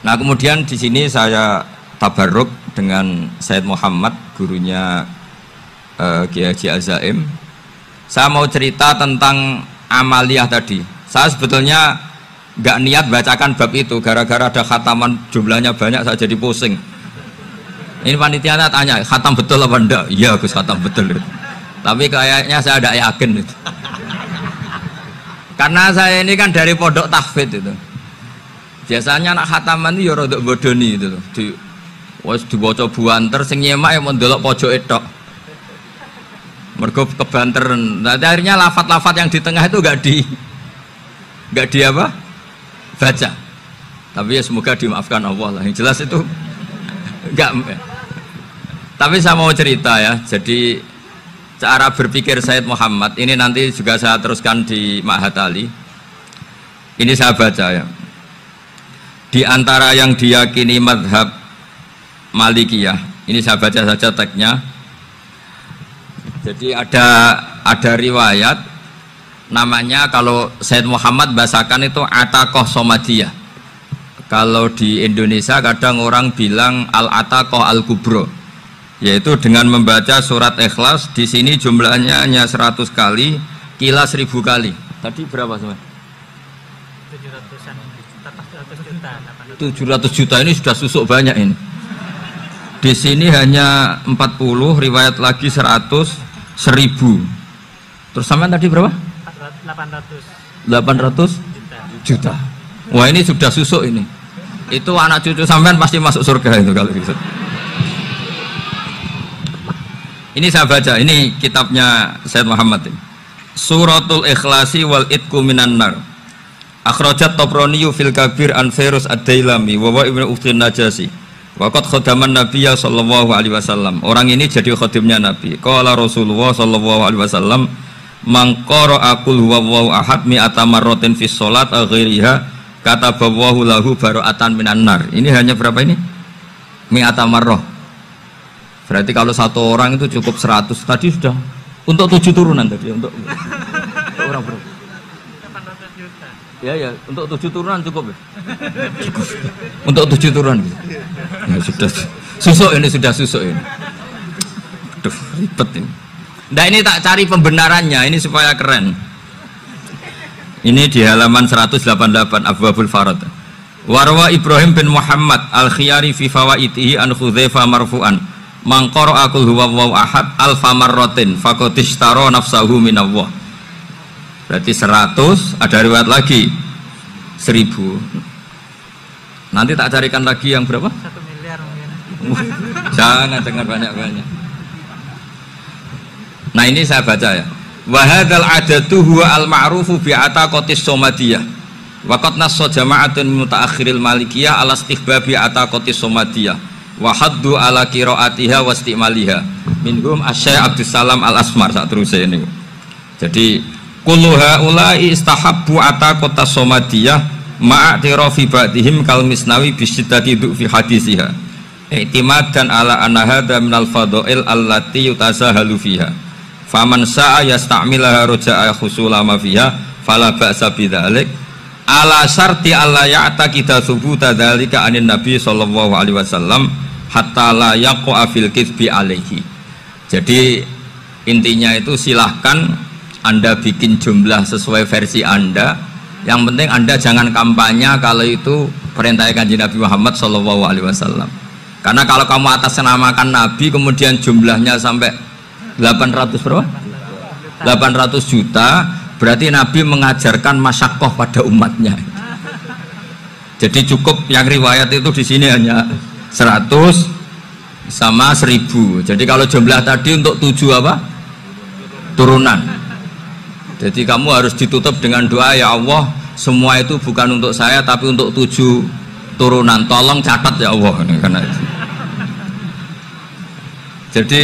Nah kemudian di sini saya tabarruk dengan Said Muhammad, gurunya Kiai Haji Azaim. Saya mau cerita tentang amaliyah tadi. Saya sebetulnya nggak niat bacakan bab itu, gara-gara ada khataman jumlahnya banyak saya jadi pusing. Ini panitianya tanya, khatam betul apa enggak? Iya Gus, khatam betul. Tapi kayaknya saya tidak yakin itu. Karena saya ini kan dari pondok tahfidz itu. Biasanya anak khataman itu ya rodok bodoni itu. Dibaca buanter sing nyemak ya mendelok pojok tok. Mergo kebanteren. Nah, akhirnya lafat-lafat yang di tengah itu enggak di apa? Baca. Tapi ya semoga dimaafkan Allah lah. Yang jelas itu enggak. Tapi saya mau cerita ya. Jadi cara berpikir Said Muhammad ini nanti juga saya teruskan di Ma'had Ali. Ini saya baca ya. Di antara yang diyakini madhab Malikiyah, ini saya baca saja teksnya. Jadi ada riwayat namanya, kalau Said Muhammad bahasakan itu Ataqoh Somadiyah. Kalau di Indonesia kadang orang bilang Al-Ataqoh Al-Kubro, yaitu dengan membaca surat Ikhlas. Di sini jumlahnya hanya 100 kali, Kila 1000 kali. Tadi berapa semua? 700 juta. Ini sudah susuk banyak ini. Di sini hanya 40, riwayat lagi 100, 1000. Terus sampean tadi berapa? 800 juta. Wah ini sudah susuk ini. Itu anak cucu sampean pasti masuk surga itu kalau gitu. Ini saya baca, ini kitabnya Said Muhammad ini. Suratul Ikhlasi wal Itqu minan nar. Akhrajat Tabrani fil Kabir an Fairuz ad-Dailami wa ibnu Ukhtin Najasi. Waqad khadaman Nabiyya sallallahu alaihi wasallam. Orang ini jadi khadimnya Nabi. Qala Rasulullah sallallahu alaihi wasallam, "Man qara'a qul huwallahu ahad mi'ata marratin fi shalat ghairiha kataballahu lahu bara'atan minan nar." Ini hanya berapa ini? Mi'ata marrah. Berarti kalau satu orang itu cukup 100. Tadi sudah untuk 7 turunan tadi, untuk orang berapa? 800 juta. Ya, untuk 7 turunan cukup ya? Cukup. Untuk 7 turunan gitu. Ya, sudah susuk ini, sudah susuk ini. Aduh, ribet ini. Nah ini tak cari pembenarannya, ini supaya keren. Ini di halaman 188 Abwabul Farad. Warwa Ibrahim bin Muhammad al-Khiyari fi fawaitihi an Khudzaifah marfu'an. Man qara'a qul huwallahu ahad alfa marratin faqad ishtara nafsahu minallah. Berarti 100, ada riwayat lagi 1000. Nanti tak carikan lagi yang berapa? 1 miliar mungkin. Jangan dengar banyak-banyak. Nah ini saya baca ya. Wa hadzal adatu huwa al-ma'rufu bi ataqatis somadiyah. Wa qad nassa jama'atun mutaakhiril malikiyah ala istihbabi ataqatis somadiyah. Wa haddu ala qiraatiha wa istimaliha. Minhum Asy-Syaikh Abdus Salam Al-Asmar saat terus ini. Jadi kullu haula'i istahabbu ataqatas somadiyah ma'atirafi ba'dihim kal misnawi bisiddati fi hadisiha. I'timadan ala anna hadza minal fadha'il allati yutasahalu fiha. Faman sa'a yasta'milaha roja'a khusula ma fiha fala ba'sa bidzalik ala syarti alla ya'taqida thubuta dzalika anin nabi sallallahu alaihi wasallam hatta la yaqa fil kitsbi alaihi. Jadi intinya itu silahkan Anda bikin jumlah sesuai versi Anda, yang penting Anda jangan kampanye kalau itu perintah Kanjeng Nabi Muhammad sallallahu alaihi wasallam. Karena kalau kamu atasnamakan Nabi kemudian jumlahnya sampai 800 berapa? 800 juta, berarti Nabi mengajarkan masyakoh pada umatnya. Jadi cukup yang riwayat itu di sini hanya 100 sama 1000. Jadi kalau jumlah tadi untuk 7 apa? Turunan. Jadi kamu harus ditutup dengan doa, ya Allah, semua itu bukan untuk saya tapi untuk 7 turunan. Tolong catat ya Allah. Karena itu. Jadi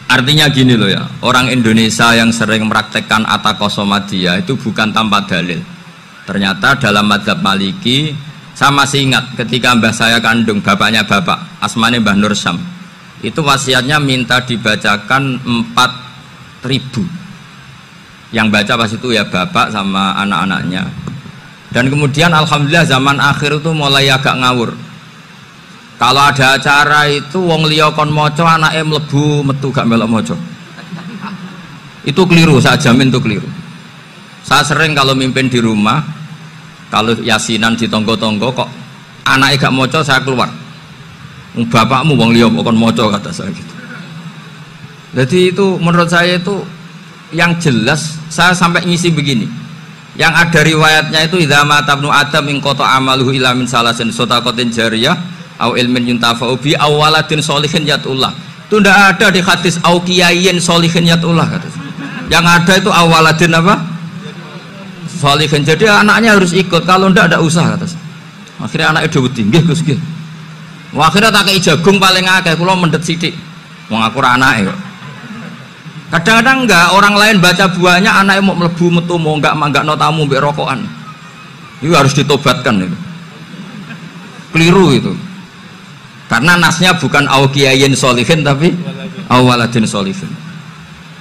artinya gini loh ya, orang Indonesia yang sering mempraktekkan ataqoh somadiyah itu bukan tanpa dalil. Ternyata dalam madzhab Maliki, saya masih ingat ketika mbah saya kandung, bapaknya bapak, asmane Mbah Nur Syam, itu wasiatnya minta dibacakan 4000. Yang baca pas itu ya bapak sama anak-anaknya. Dan kemudian alhamdulillah zaman akhir itu mulai agak ngawur. Kalau ada acara itu wong liya kon maca anake mlebu metu gak melok maca. Itu keliru, saya jamin itu keliru. Saya sering kalau mimpin di rumah, kalau yasinan di tonggo-tonggo kok anaknya gak maca, saya keluar. Bapakmu wong liya kok kon maca, kata saya gitu. Jadi itu menurut saya itu yang jelas. Saya sampai ngisi begini, yang ada riwayatnya itu idza mata ibnu adam min qata amaluhu ila min salasin shadaqatin jariyah au ilmin yuntafa'u bi awaladin sholihin yatullah. Itu tidak ada di hadis au kiyayin sholihin yatullah, kata saya. Yang ada itu awaladin apa? Sholihin. Jadi anaknya harus ikut, kalau tidak ada usaha, kata saya. Akhirnya anaknya udah tinggi Gus nggih. Akhirnya tak kei jagung paling akeh, kula mendet sithik. Wong aku ora anake kok. Kadang-kadang enggak, orang lain baca buahnya anaknya mau mlebu metu mau enggak no tamu mbek rokokan. Itu harus ditobatkan itu. Keliru itu. Karena nasnya bukan auqiyayin sholihin tapi awaladin sholihin.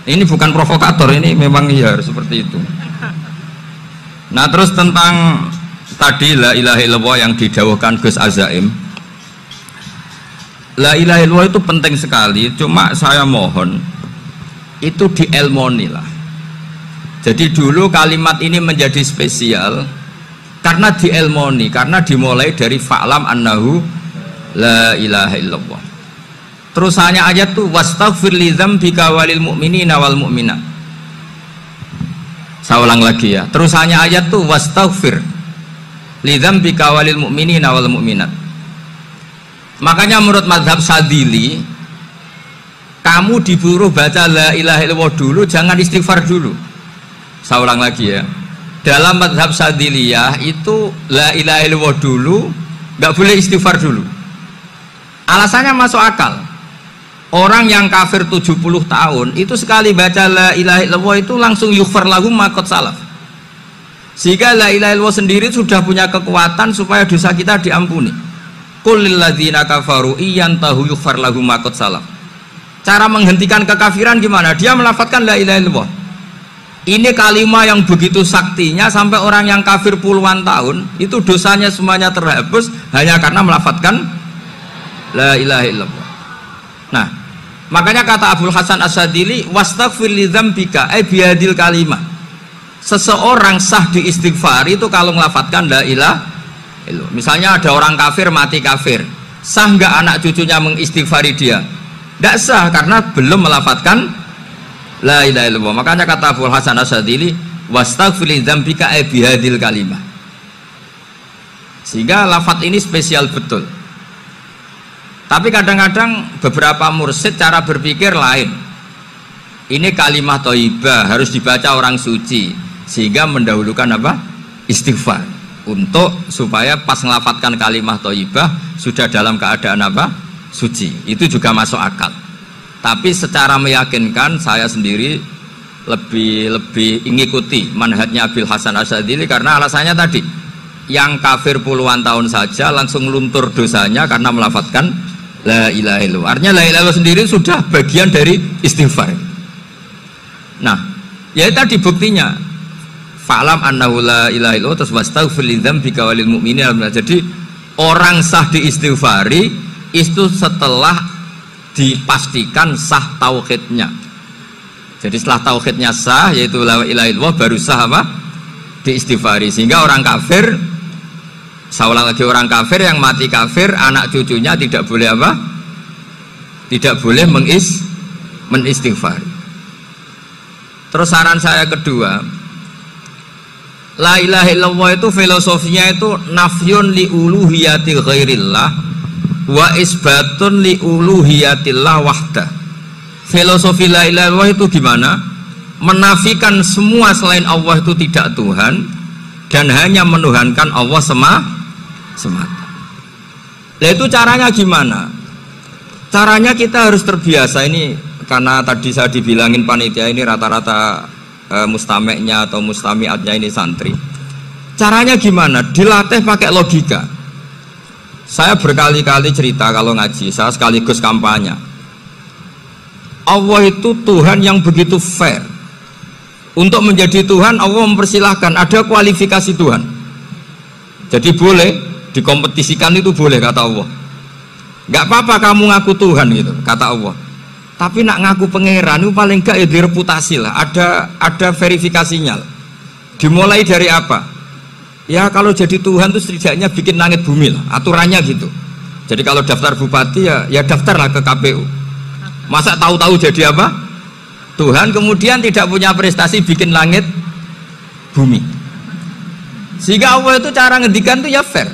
Ini bukan provokator, ini memang iya seperti itu. Nah, terus tentang tadi la ilaha illallah yang didawuhkan Gus Azaim. La ilaha illallah itu penting sekali, cuma saya mohon itu dielmoni lah. Jadi dulu kalimat ini menjadi spesial karena dielmoni, karena dimulai dari fa'lam annahu la ilaha illallah. Terusannya ayat tuh wastaghfir li dzambika walil mu'minina wal mu'minat. Saya ulang lagi ya. Terusannya ayat tuh wastaghfir li dzambika walil mu'minina wal mu'minat. Makanya menurut mazhab Sadili, kamu disuruh baca la ilaha illallah dulu, jangan istighfar dulu. Saya ulang lagi ya. Dalam mazhab Sadiliyah itu la ilaha illallah dulu, nggak boleh istighfar dulu. Alasannya masuk akal. Orang yang kafir 70 tahun itu sekali baca la ilaha illallah itu langsung yughfar lahum ma qad salaf. Sehingga la ilaha illallah sendiri sudah punya kekuatan supaya dosa kita diampuni. Qul lil ladzina kafaru iyantahu yughfar lahum ma qad salaf. Cara menghentikan kekafiran gimana? Dia melafadzkan la ilaha illallah. Ini kalimat yang begitu saktinya sampai orang yang kafir puluhan tahun itu dosanya semuanya terhapus hanya karena melafadzkan la ilaha illallah. Nah, makanya kata Abdul Hasan As-Sadili wastaghfir li dzambika ay bihadil kalimah. Seseorang sah diistighfar itu kalau melafadzkan la ilaha illallah. Misalnya ada orang kafir mati kafir, sah nggak anak cucunya mengistighfari dia? Tidak sah karena belum melafadzkan la ilaha illallah. Makanya kata Abdul Hasan As-Sadili wastaghfir li dzambika ay bihadil kalimah. Sehingga lafadz ini spesial betul. Tapi kadang-kadang beberapa mursyid cara berpikir lain. Ini kalimat thayyibah harus dibaca orang suci, sehingga mendahulukan apa? Istighfar. Untuk supaya pas ngelafatkan kalimat thayyibah sudah dalam keadaan apa? Suci. Itu juga masuk akal. Tapi secara meyakinkan saya sendiri lebih mengikuti manhajnya Abil Hasan As-Sadili karena alasannya tadi, yang kafir puluhan tahun saja langsung luntur dosanya karena melafadzkan la ilaha illallah. Artinya la ilaha illallah sendiri sudah bagian dari istighfar. Nah, ya tadi buktinya fa'lam annahu la ilaha illallah terus wastaghfir li dzambika walil mu'minina. Jadi orang sah diistighfari itu setelah dipastikan sah tauhidnya. Jadi setelah tauhidnya sah yaitu la ilaha illallah baru sah apa? Diistighfari. Sehingga orang kafir, saya ulang lagi, orang kafir yang mati kafir anak cucunya tidak boleh apa? Tidak boleh menistighfar. Terus saran saya kedua, la ilaha illallah itu filosofinya itu nafyun li uluhiyati ghairillah wa isbatun li uluhiyatillah wahda. Filosofi la ilaha illallah itu gimana? Menafikan semua selain Allah itu tidak Tuhan dan hanya menuhankan Allah semata. Nah itu caranya gimana? Caranya kita harus terbiasa ini, karena tadi saya dibilangin panitia ini rata-rata mustameknya atau mustamiatnya ini santri. Caranya gimana? Dilatih pakai logika. Saya berkali-kali cerita kalau ngaji, saya sekaligus kampanye. Allah itu Tuhan yang begitu fair. Untuk menjadi Tuhan Allah mempersilahkan, ada kualifikasi Tuhan. Jadi boleh dikompetisikan, itu boleh kata Allah. Nggak apa-apa kamu ngaku Tuhan gitu kata Allah. Tapi nak ngaku pangeran itu paling enggak ya direputasi lah. Ada verifikasinya. Dimulai dari apa? Ya kalau jadi Tuhan itu setidaknya bikin langit bumi lah. Aturannya gitu. Jadi kalau daftar bupati ya daftarlah ke KPU. Masa tahu-tahu jadi apa? Tuhan kemudian tidak punya prestasi bikin langit bumi. Sehingga Allah itu cara ngendikan itu ya fair.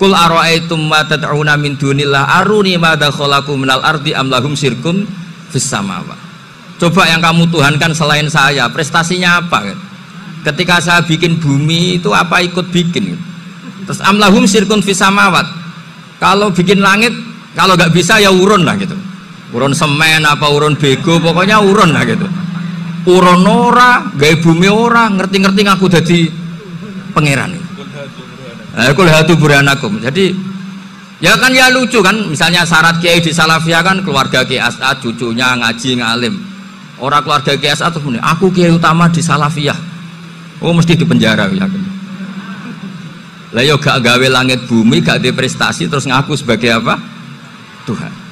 Qul ara'aitum ma tad'una min dunillah aruni madza khalaqu minal ardi am lahum syirkun fis samawat. Coba yang kamu tuhankan selain saya, prestasinya apa? Ketika saya bikin bumi itu apa ikut bikin? Terus am lahum syirkun fis samawat. Kalau bikin langit, kalau nggak bisa ya urun lah gitu. Urun semen apa urun bego, pokoknya urun lah gitu. Urun ora, gawe bumi ora, ngerti-ngerti ngaku dadi pangeran. Kul hatu burhanakum. Jadi ya kan ya lucu kan, misalnya syarat kiai di Salafiyah kan keluarga Kiai As'ad, cucunya ngaji ngalim. Orang keluarga Kiai As'ad tuh aku kiai utama di Salafiyah. Oh mesti di penjara ya. Lah yo gak gawe langit bumi, gak ada prestasi terus ngaku sebagai apa? Tuhan.